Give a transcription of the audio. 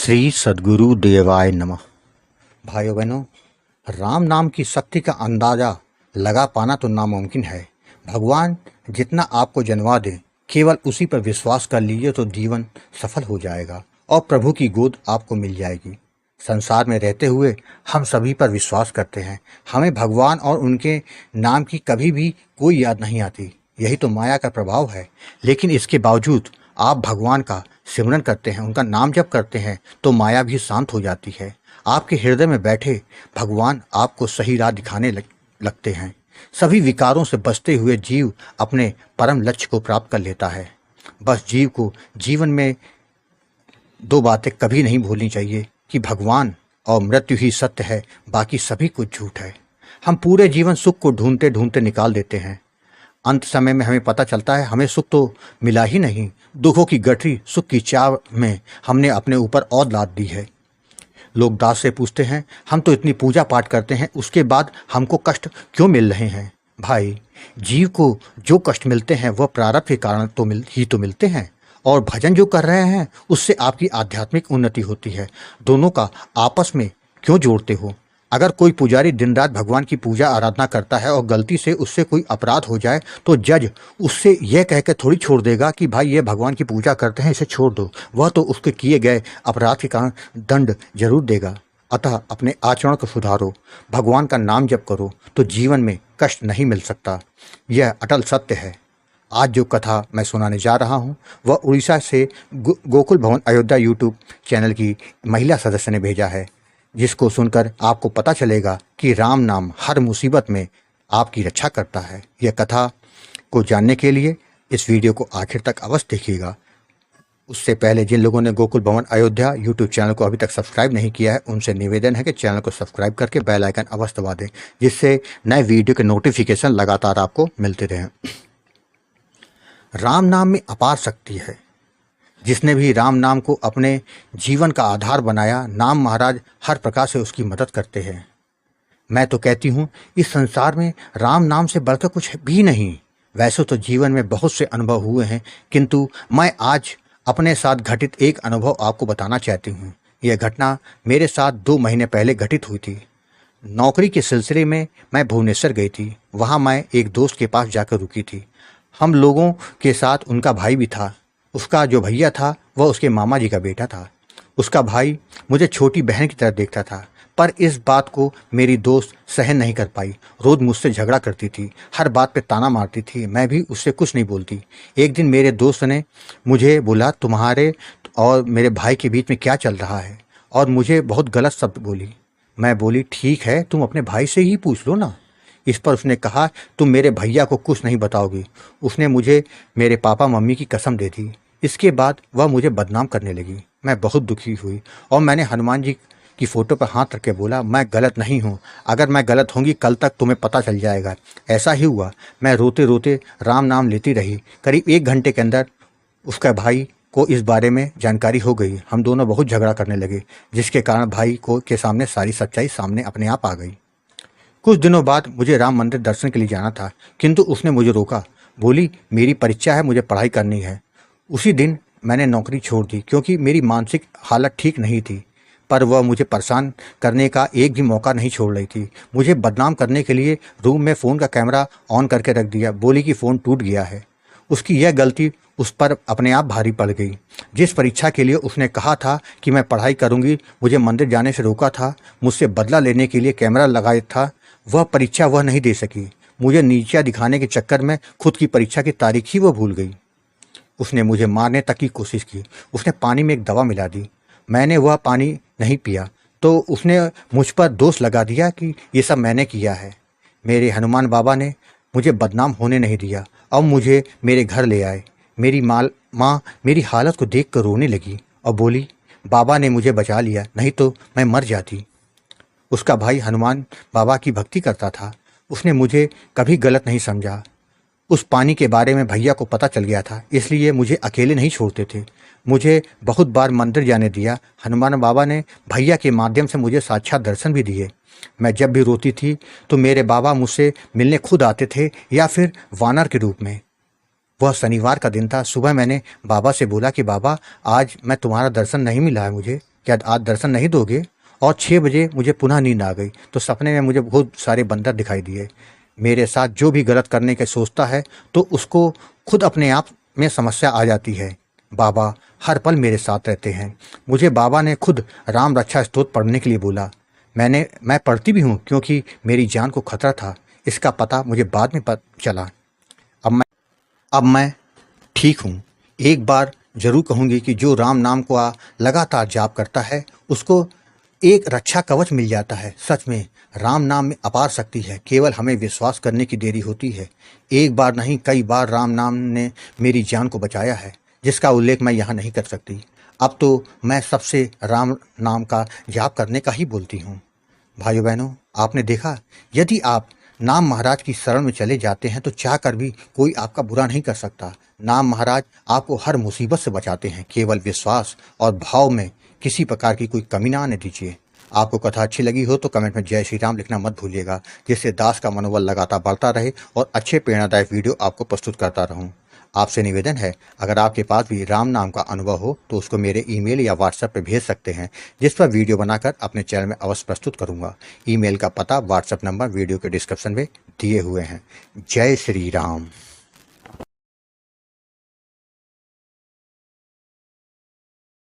श्री सद्गुरु देवाय नमः। भाइयों बहनों, राम नाम की शक्ति का अंदाजा लगा पाना तो नामुमकिन है। भगवान जितना आपको जन्मा दे, केवल उसी पर विश्वास कर लीजिए तो जीवन सफल हो जाएगा और प्रभु की गोद आपको मिल जाएगी। संसार में रहते हुए हम सभी पर विश्वास करते हैं, हमें भगवान और उनके नाम की कभी भी कोई याद नहीं आती। यही तो माया का प्रभाव है। लेकिन इसके बावजूद आप भगवान का सिमरन करते हैं, उनका नाम जप करते हैं तो माया भी शांत हो जाती है। आपके हृदय में बैठे भगवान आपको सही राह दिखाने लगते हैं। सभी विकारों से बचते हुए जीव अपने परम लक्ष्य को प्राप्त कर लेता है। बस जीव को जीवन में दो बातें कभी नहीं भूलनी चाहिए कि भगवान और मृत्यु ही सत्य है, बाकी सभी कुछ झूठ है। हम पूरे जीवन सुख को ढूंढते ढूंढते निकाल देते हैं। अंत समय में हमें पता चलता है हमें सुख तो मिला ही नहीं, दुखों की गठरी सुख की चाव में हमने अपने ऊपर और लाद दी है। लोग दास से पूछते हैं, हम तो इतनी पूजा पाठ करते हैं, उसके बाद हमको कष्ट क्यों मिल रहे हैं? भाई, जीव को जो कष्ट मिलते हैं वह प्रारब्ध के कारण तो मिलते हैं, और भजन जो कर रहे हैं उससे आपकी आध्यात्मिक उन्नति होती है। दोनों का आपस में क्यों जोड़ते हो? अगर कोई पुजारी दिन रात भगवान की पूजा आराधना करता है और गलती से उससे कोई अपराध हो जाए तो जज उससे यह कहकर थोड़ी छोड़ देगा कि भाई ये भगवान की पूजा करते हैं, इसे छोड़ दो। वह तो उसके किए गए अपराध के कारण दंड जरूर देगा। अतः अपने आचरण को सुधारो, भगवान का नाम जप करो तो जीवन में कष्ट नहीं मिल सकता। यह अटल सत्य है। आज जो कथा मैं सुनाने जा रहा हूँ वह उड़ीसा से गोकुल भवन अयोध्या यूट्यूब चैनल की महिला सदस्य ने भेजा है, जिसको सुनकर आपको पता चलेगा कि राम नाम हर मुसीबत में आपकी रक्षा करता है। यह कथा को जानने के लिए इस वीडियो को आखिर तक अवश्य देखिएगा। उससे पहले जिन लोगों ने गोकुल भवन अयोध्या यूट्यूब चैनल को अभी तक सब्सक्राइब नहीं किया है, उनसे निवेदन है कि चैनल को सब्सक्राइब करके बेल आइकन अवश्य दबा दें, जिससे नए वीडियो के नोटिफिकेशन लगातार आपको मिलते रहें। राम नाम में अपार शक्ति है। जिसने भी राम नाम को अपने जीवन का आधार बनाया, नाम महाराज हर प्रकार से उसकी मदद करते हैं। मैं तो कहती हूँ इस संसार में राम नाम से बढ़कर कुछ भी नहीं। वैसे तो जीवन में बहुत से अनुभव हुए हैं, किंतु मैं आज अपने साथ घटित एक अनुभव आपको बताना चाहती हूँ। यह घटना मेरे साथ 2 महीने पहले घटित हुई थी। नौकरी के सिलसिले में मैं भुवनेश्वर गई थी। वहाँ मैं एक दोस्त के पास जाकर रुकी थी। हम लोगों के साथ उनका भाई भी था। उसका जो भैया था वह उसके मामा जी का बेटा था। उसका भाई मुझे छोटी बहन की तरह देखता था, पर इस बात को मेरी दोस्त सहन नहीं कर पाई। रोज मुझसे झगड़ा करती थी, हर बात पे ताना मारती थी। मैं भी उससे कुछ नहीं बोलती। एक दिन मेरे दोस्त ने मुझे बोला, तुम्हारे और मेरे भाई के बीच में क्या चल रहा है? और मुझे बहुत गलत शब्द बोली। मैं बोली, ठीक है, तुम अपने भाई से ही पूछ लो ना। इस पर उसने कहा, तुम मेरे भैया को कुछ नहीं बताओगी। उसने मुझे मेरे पापा मम्मी की कसम दे दी। इसके बाद वह मुझे बदनाम करने लगी। मैं बहुत दुखी हुई और मैंने हनुमान जी की फ़ोटो पर हाथ रख के बोला, मैं गलत नहीं हूँ। अगर मैं गलत होंगी कल तक तुम्हें पता चल जाएगा। ऐसा ही हुआ। मैं रोते रोते राम नाम लेती रही। करीब 1 घंटे के अंदर उसका भाई को इस बारे में जानकारी हो गई। हम दोनों बहुत झगड़ा करने लगे, जिसके कारण भाई को के सामने सारी सच्चाई सामने अपने आप आ गई। कुछ दिनों बाद मुझे राम मंदिर दर्शन के लिए जाना था, किंतु उसने मुझे रोका। बोली, मेरी परीक्षा है, मुझे पढ़ाई करनी है। उसी दिन मैंने नौकरी छोड़ दी, क्योंकि मेरी मानसिक हालत ठीक नहीं थी। पर वह मुझे परेशान करने का एक भी मौका नहीं छोड़ रही थी। मुझे बदनाम करने के लिए रूम में फ़ोन का कैमरा ऑन करके रख दिया। बोली कि फ़ोन टूट गया है। उसकी यह गलती उस पर अपने आप भारी पड़ गई। जिस परीक्षा के लिए उसने कहा था कि मैं पढ़ाई करूंगी, मुझे मंदिर जाने से रोका था, मुझसे बदला लेने के लिए कैमरा लगाया था, वह परीक्षा वह नहीं दे सकी। मुझे नीचा दिखाने के चक्कर में खुद की परीक्षा की तारीख ही वह भूल गई। उसने मुझे मारने तक की कोशिश की। उसने पानी में एक दवा मिला दी। मैंने वह पानी नहीं पिया तो उसने मुझ पर दोष लगा दिया कि ये सब मैंने किया है। मेरे हनुमान बाबा ने मुझे बदनाम होने नहीं दिया और मुझे मेरे घर ले आए। मेरी माँ मेरी हालत को देख कर रोने लगी और बोली, बाबा ने मुझे बचा लिया, नहीं तो मैं मर जाती। उसका भाई हनुमान बाबा की भक्ति करता था। उसने मुझे कभी गलत नहीं समझा। उस पानी के बारे में भैया को पता चल गया था, इसलिए मुझे अकेले नहीं छोड़ते थे। मुझे बहुत बार मंदिर जाने दिया। हनुमान बाबा ने भैया के माध्यम से मुझे साक्षात दर्शन भी दिए। मैं जब भी रोती थी तो मेरे बाबा मुझसे मिलने खुद आते थे, या फिर वानर के रूप में। वह शनिवार का दिन था। सुबह मैंने बाबा से बोला कि बाबा, आज मैं तुम्हारा दर्शन नहीं मिला है मुझे। क्या आज दर्शन नहीं दोगे? और 6 बजे मुझे पुनः नींद आ गई तो सपने में मुझे बहुत सारे बंदर दिखाई दिए। मेरे साथ जो भी गलत करने की सोचता है तो उसको खुद अपने आप में समस्या आ जाती है। बाबा हर पल मेरे साथ रहते हैं। मुझे बाबा ने खुद राम रक्षा स्तोत्र पढ़ने के लिए बोला। मैं पढ़ती भी हूँ क्योंकि मेरी जान को खतरा था। इसका पता मुझे बाद में चला। अब मैं ठीक हूँ। एक बार जरूर कहूँगी कि जो राम नाम को लगातार जाप करता है उसको एक रक्षा कवच मिल जाता है। सच में राम नाम में अपार शक्ति है, केवल हमें विश्वास करने की देरी होती है। एक बार नहीं कई बार राम नाम ने मेरी जान को बचाया है, जिसका उल्लेख मैं यहाँ नहीं कर सकती। अब तो मैं सबसे राम नाम का जाप करने का ही बोलती हूँ। भाइयों बहनों, आपने देखा, यदि आप नाम महाराज की शरण में चले जाते हैं तो चाह कर भी कोई आपका बुरा नहीं कर सकता। नाम महाराज आपको हर मुसीबत से बचाते हैं। केवल विश्वास और भाव में किसी प्रकार की कोई कमी ना आने दीजिए। आपको कथा अच्छी लगी हो तो कमेंट में जय श्री राम लिखना मत भूलिएगा, जिससे दास का मनोबल लगातार बढ़ता रहे और अच्छे प्रेरणादायक वीडियो आपको प्रस्तुत करता रहूं। आपसे निवेदन है, अगर आपके पास भी राम नाम का अनुभव हो तो उसको मेरे ईमेल या व्हाट्सएप पे भेज सकते हैं, जिस पर वीडियो बनाकर अपने चैनल में अवश्य प्रस्तुत करूंगा। ईमेल का पता, व्हाट्सएप नंबर वीडियो के डिस्क्रिप्शन में दिए हुए हैं। जय श्री राम।